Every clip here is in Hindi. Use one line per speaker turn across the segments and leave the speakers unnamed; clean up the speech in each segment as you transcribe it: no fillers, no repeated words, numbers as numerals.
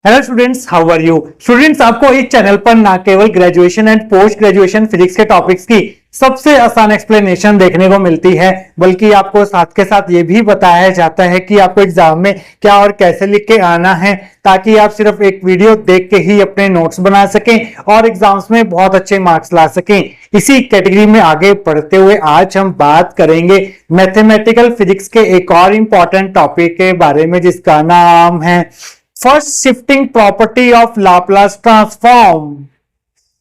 Hello students, how are you students. आपको इस चैनल पर ना केवल graduation and post graduation physics के टॉपिक्स की सबसे आसान एक्सप्लेनेशन देखने को मिलती है, बल्कि आपको साथ के साथ ये भी बताया जाता है कि आपको एग्जाम में क्या और कैसे लिख के आना है, ताकि आप सिर्फ एक वीडियो देख के ही अपने नोट्स बना सकें और एग्जाम्स में बहुत अच्छे मार्क्स ला सकें। इसी कैटेगरी में आगे बढ़ते हुए आज हम बात करेंगे मैथमेटिकल फिजिक्स के एक और इंपॉर्टेंट टॉपिक के बारे में, जिसका नाम है first shifting property of Laplace transform.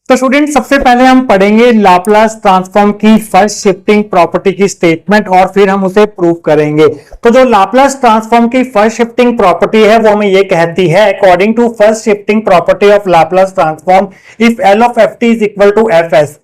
तो स्टूडेंट, सबसे पहले हम पढ़ेंगे लाप्लास ट्रांसफॉर्म की फर्स्ट शिफ्टिंग प्रॉपर्टी की स्टेटमेंट और फिर हम उसे प्रूव करेंगे। तो जो लाप्लास ट्रांसफॉर्म की फर्स्ट शिफ्टिंग प्रॉपर्टी है वो हमें ये कहती है, according to first shifting property of Laplace transform if L of F T is equal to F S.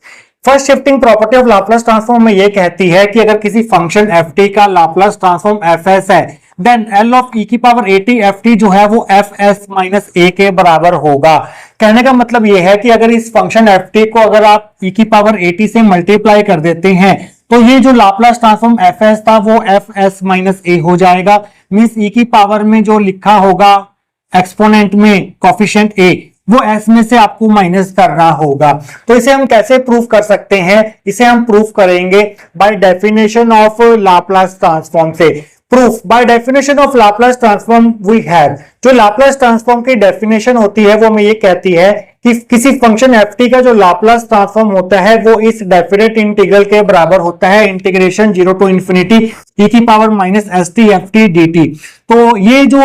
First shifting property of Laplace transform में ये कहती है कि अगर किसी फंक्शन एफ टी का लाप्लास ट्रांसफॉर्म एफ एस है, देन एल ऑफ ई की power A T F T जो है वो एफ एस माइनस ए के बराबर होगा। कहने का मतलब ये है कि अगर इस फंक्शन एफ टी को अगर आप ई की पावर ए टी से मल्टीप्लाई कर देते हैं तो ये जो लाप्लास ट्रांसफॉर्म एफ एस था वो एफ एस माइनस ए हो जाएगा। मींस ई की पावर में जो लिखा होगा एक्सपोनेंट में कोफिशिएंट ए, वो एस में से आपको माइनस करना होगा। तो इसे हम कैसे प्रूफ कर सकते हैं? इसे हम प्रूफ करेंगे by definition of Laplace transform से। Proof by definition of Laplace transform we have, जो लाप्लास ट्रांसफॉर्म की डेफिनेशन होती है वो हमें ये कहती है कि किसी फंक्शन एफ टी का जो लाप्लास ट्रांसफॉर्म होता है वो इस डेफिनेट इंटीग्रल के बराबर होता है, इंटीग्रेशन 0 टू इंफिनिटी ई की power minus S T F T D T. तो ये जो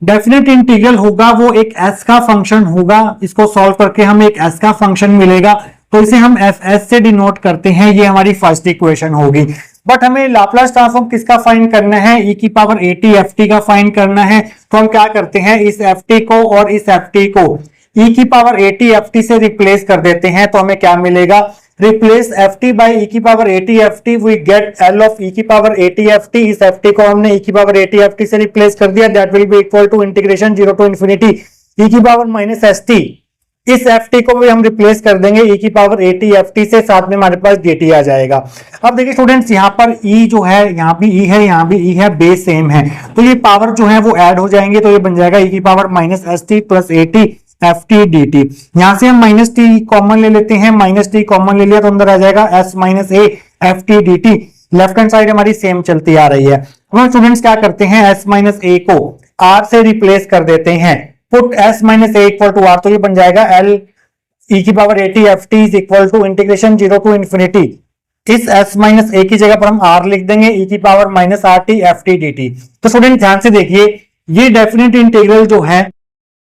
डेफिनेट इंटीग्रल होगा वो एक एस का फंक्शन होगा। इसको सॉल्व करके हमें एक एस का फंक्शन मिलेगा, तो इसे हम एफ एस से डिनोट करते हैं। ये हमारी फर्स्ट इक्वेशन होगी। बट हमें लाप्लास ट्रांसफॉर्म किसका फाइंड करना है? ई की power A T F T का फाइंड करना है। तो हम क्या करते हैं, इस एफ टी को और इस एफ टी को ई की power A T F T से रिप्लेस कर देते हैं। तो हमें क्या मिलेगा? Replace F T by E की power A T F T, we get L of E की power A T F T. इस एफ टी को हमने ई की power A T F T से रिप्लेस कर दिया, that will be equal to integration 0 to infinity E की पावर माइनस एस टी। इस एफ टी को भी हम रिप्लेस कर देंगे ई की power A T F T से, साथ में हमारे पास डी टी आ जाएगा। अब देखिए स्टूडेंट्स, यहाँ पर ई जो है, यहाँ भी ई है, यहाँ भी ई है, बेस सेम है, तो ये पावर जो है वो ऐड हो जाएंगे। तो ये बन जाएगा ई की power minus S T plus ए T F T D T. यहां से हम माइनस टी कॉमन ले लेते हैं, माइनस टी कॉमन ले लिया तो अंदर आ जाएगा S minus A F T D T. Left hand side हमारी सेम चलती आ रही है। हम स्टूडेंट्स क्या करते हैं, एस माइनस ए को आर से रिप्लेस कर देते हैं। Put S minus A equal to R, तो ये बन जाएगा एल ई की power A T F T is equal to integration 0 to infinity. इस s माइनस ए की जगह पर हम r लिख देंगे, ई की power minus R T F T D T. तो स्टूडेंट ध्यान से देखिए, ये डेफिनेट इंटीग्रल जो है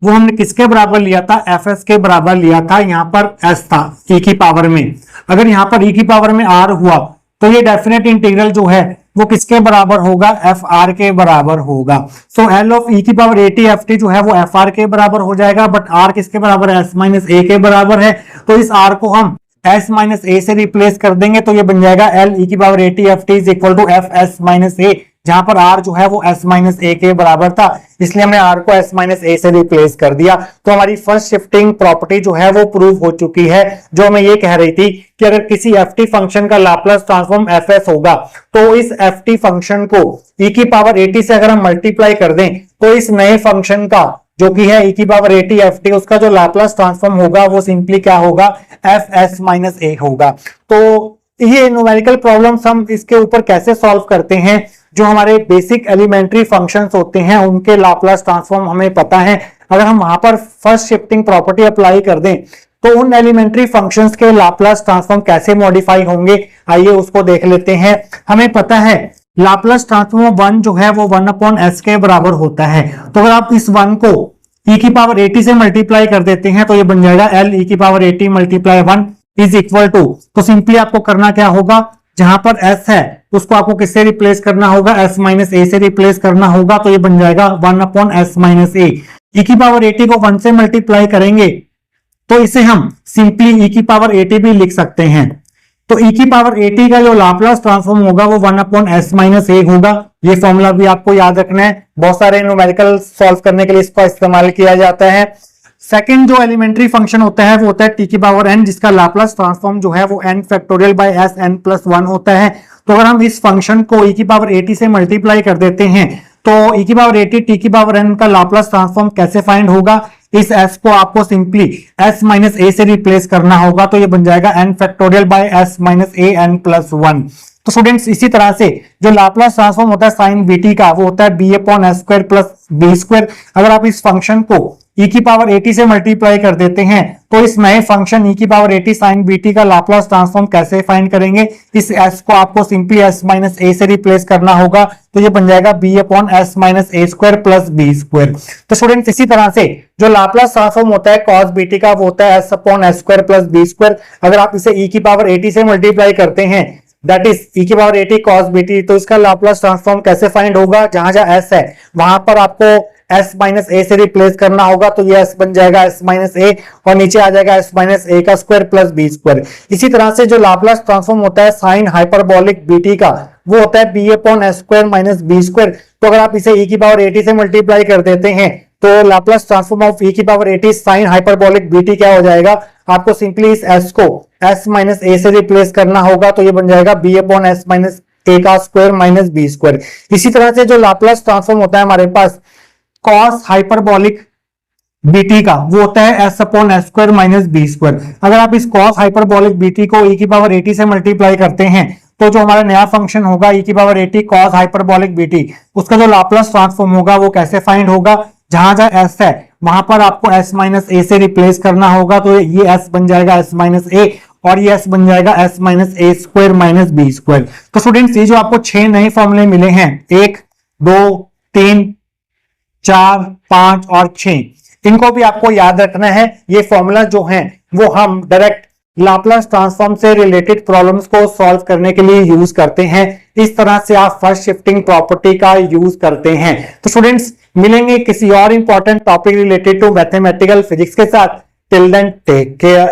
वो हमने किसके बराबर लिया था? एफ एस के बराबर लिया था। यहाँ पर s था e की पावर में, अगर यहाँ पर e की पावर में r हुआ तो ये डेफिनेट इंटीग्रल जो है वो किसके बराबर होगा? एफ आर के बराबर होगा। सो एल ऑफ ई की power A T F T जो है वो एफ आर के बराबर हो जाएगा, बट आर किसके बराबर है? एस माइनस ए के बराबर है। तो इस आर को हम एस माइनस ए से रिप्लेस कर देंगे, तो ये बन जाएगा एल ई की power A T F T is equal to F S minus A, जहां पर r जो है वो s माइनस ए के बराबर था, इसलिए हमने r को s माइनस ए से रिप्लेस कर दिया। तो हमारी फर्स्ट शिफ्टिंग प्रॉपर्टी जो है वो प्रूव हो चुकी है, जो हमें ये कह रही थी कि अगर किसी ft फंक्शन का लाप्लास ट्रांसफॉर्म fs होगा तो इस ft फंक्शन को e की पावर at से अगर हम मल्टीप्लाई कर दें तो इस नए फंक्शन का जो कि है e की पावर at ft, उसका जो लाप्लास ट्रांसफॉर्म होगा वो सिंपली क्या होगा? fs माइनस ए होगा। तो ये न्यूमेरिकल प्रॉब्लम्स हम इसके ऊपर कैसे सॉल्व करते हैं? जो हमारे बेसिक एलिमेंट्री फंक्शंस होते हैं उनके लाप्लास ट्रांसफॉर्म हमें पता है। अगर हम वहां पर फर्स्ट शिफ्टिंग प्रॉपर्टी अप्लाई कर दें तो उन एलिमेंट्री फंक्शंस के लाप्लास ट्रांसफॉर्म कैसे मॉडिफाई होंगे, आइए उसको देख लेते हैं। हमें पता है लाप्लास ट्रांसफॉर्म 1 जो है वो 1/s के बराबर होता है। तो अगर आप इस 1 को e की पावर at से मल्टीप्लाई कर देते हैं तो ये बन जाएगा l e की power at multiply 1 is equal to, तो सिंपली आपको करना क्या होगा, जहां पर s है उसको आपको किससे रिप्लेस करना होगा? s माइनस ए से रिप्लेस करना होगा। तो ये बन जाएगा 1/s माइनस ए। ई की पावर at को 1 से मल्टीप्लाई करेंगे तो इसे हम सिंपली ई की पावर at भी लिख सकते हैं। तो ई की पावर at का जो लाप्लास ट्रांसफॉर्म होगा वो 1/s माइनस ए होगा। ये फॉर्मूला भी आपको याद रखना है, बहुत सारे न्यूमेरिकल सॉल्व करने के लिए इसका इस्तेमाल किया जाता है। सेकंड जो एलिमेंट्री फंक्शन होता है वो होता है टी की पावर एन, जिसका लाप्लास ट्रांसफॉर्म जो है वो N factorial by S N plus 1 होता है। तो अगर हम इस फंक्शन को ई की पावर एटी से मल्टीप्लाई कर देते हैं तो ई की पावर एटी टी की पावर एन का लाप्लास ट्रांसफॉर्म कैसे फाइंड होगा? इस s को आपको सिंपली s माइनस ए से रिप्लेस करना होगा, तो ये बन जाएगा n factorial by s minus A n plus 1। तो स्टूडेंट्स इसी तरह से जो लाप्लास ट्रांसफॉर्म होता है साइन बीटी का, वो होता है B upon S square plus B square. अगर आप इस फंक्शन को e की पावर 80 से मल्टीप्लाई कर देते हैं तो इस नए फंक्शन e की पावर 80 साइन बीटी का लाप्लास ट्रांसफॉर्म कैसे फाइंड करेंगे? इस s को आपको सिंपली s माइनस ए से रिप्लेस करना होगा, तो ये बन जाएगा b अपॉन एस माइनस ए स्क्वायर प्लस बी स्क्वायर। तो स्टूडेंट्स इसी तरह से जो लाप्लास ट्रांसफॉर्म होता है कॉस बीटी का, वो होता है s upon S square plus B square. अगर आप इसे e की पावर 80 से मल्टीप्लाई करते हैं, दैट इज e की पावर 80 cos bt, तो इसका लाप्लास ट्रांसफॉर्म कैसे फाइंड होगा? जहां जहां s है वहां पर आपको s माइनस ए से रिप्लेस करना होगा, तो ये s बन जाएगा s माइनस ए और नीचे आ जाएगा s माइनस ए का स्क्वायर प्लस बी स्क्वायर। इसी तरह से जो लाप्लास ट्रांसफॉर्म होता है साइन हाइपरबोलिक bt का, वो होता है b upon S square minus B square. तो अगर आप इसे e की पावर 80 से मल्टीप्लाई कर देते हैं तो लाप्लास ट्रांसफॉर्म ऑफ e की पावर 80 साइन हाइपरबोलिक bt क्या हो जाएगा? आपको सिंपली इस s को s माइनस ए से रिप्लेस करना होगा, तो ये बन जाएगा b अपॉन एस माइनस ए का स्क्वायर माइनस बी स्क्वायर। इसी तरह से जो लाप्लास ट्रांसफॉर्म होता है हमारे पास कॉस हाइपरबोलिक bt का, वो होता है s upon S square minus B square. अगर आप इस कॉस हाइपरबोलिक bt को e की पावर 80 से मल्टीप्लाई करते हैं तो जो हमारा नया फंक्शन होगा e की पावर 80 कॉस हाइपरबोलिक bt, उसका जो लाप्लास ट्रांसफॉर्म होगा वो कैसे फाइंड होगा? जहां जहां s है वहां पर आपको s माइनस ए से रिप्लेस करना होगा, तो ये s बन जाएगा s माइनस ए और ये s बन जाएगा s माइनस ए स्क्वायर माइनस बी स्क्वायर। तो स्टूडेंट्स ये जो आपको 6 नए फॉर्मूले मिले हैं, 1 2 3 4 5 और 6, इनको भी आपको याद रखना है। ये फॉर्मूला जो हैं वो हम डायरेक्ट लाप्लास ट्रांसफॉर्म से रिलेटेड प्रॉब्लम्स को सॉल्व करने के लिए यूज करते हैं। इस तरह से आप फर्स्ट शिफ्टिंग प्रॉपर्टी का यूज करते हैं। तो स्टूडेंट्स मिलेंगे किसी और important topic related to mathematical physics के साथ। Till then take care.